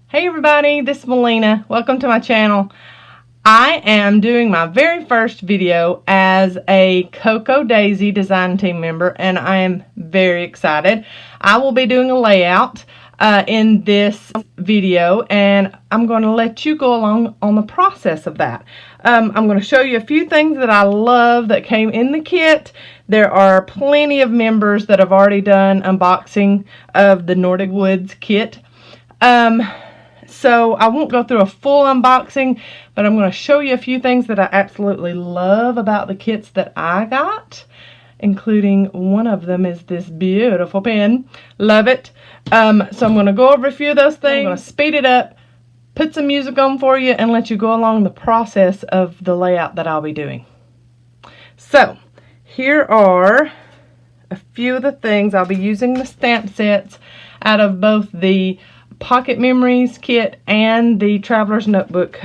Hey everybody, this is Melina. Welcome to my channel. I am doing my very first video as a Cocoadaisy design team member, and I am very excited. I will be doing a layout in this video, and I'm going to let you go along on the process of that. I'm going to show you a few things that I love that came in the kit. There are plenty of members that have already done unboxing of the Nordic Woods kit. So I won't go through a full unboxing, but I'm going to show you a few things that I absolutely love about the kits that I got, including one of them is this beautiful pen. Love it. So I'm going to go over a few of those things. I'm going to speed it up, put some music on for you, and let you go along the process of the layout that I'll be doing. So here are a few of the things. I'll be using the stamp sets out of both the Pocket Memories kit and the Traveler's Notebook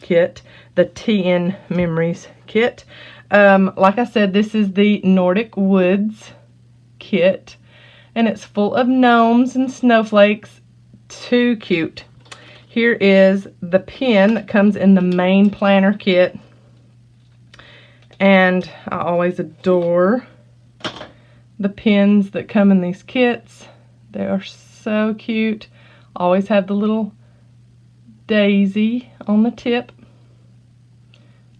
kit, the TN Memories kit. Like I said, this is the Nordic Woods kit, and it's full of gnomes and snowflakes. Too cute. Here is the pen that comes in the main planner kit, and I always adore the pens that come in these kits. They are so cute. Always have the little daisy on the tip.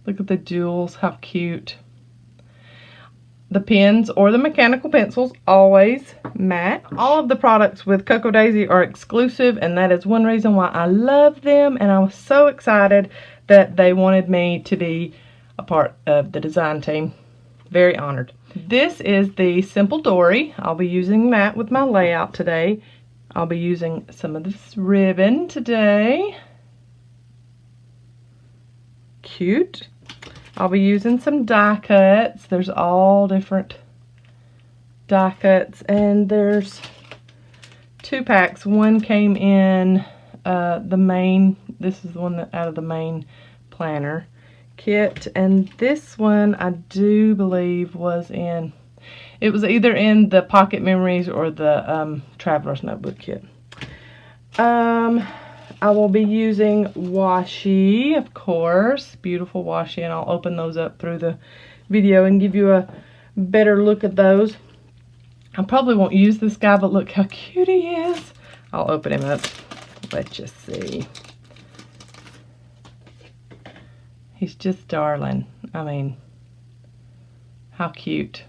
Look at the jewels, how cute. The pens or the mechanical pencils always match. All of the products with Cocoadaisy are exclusive, and that is one reason why I love them, and I was so excited that they wanted me to be a part of the design team. Very honored. This is the Simple Dory. I'll be using that with my layout today. I'll be using some of this ribbon today. Cute. I'll be using some die cuts. There's all different die cuts, and there's 2 packs. One came in the main, this is the one that out of the main planner kit, and this one I do believe was in, it was either in the Pocket Memories or the Traveler's Notebook kit. I will be using washi, of course, beautiful washi, and I'll open those up through the video and give you a better look at those. I probably won't use this guy, but look how cute he is. I'll open him up. Let's just see. He's just darling. I mean, how cute.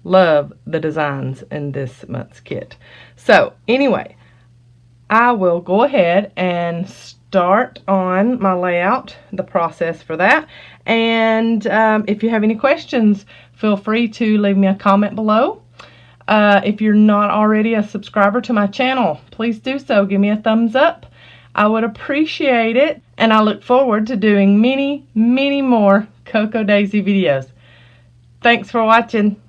Love the designs in this month's kit. So anyway, I will go ahead and start on my layout, the process for that. And if you have any questions, feel free to leave me a comment below. If you're not already a subscriber to my channel, please do so. Give me a thumbs up. I would appreciate it. And I look forward to doing many, many more Cocoadaisy videos. Thanks for watching.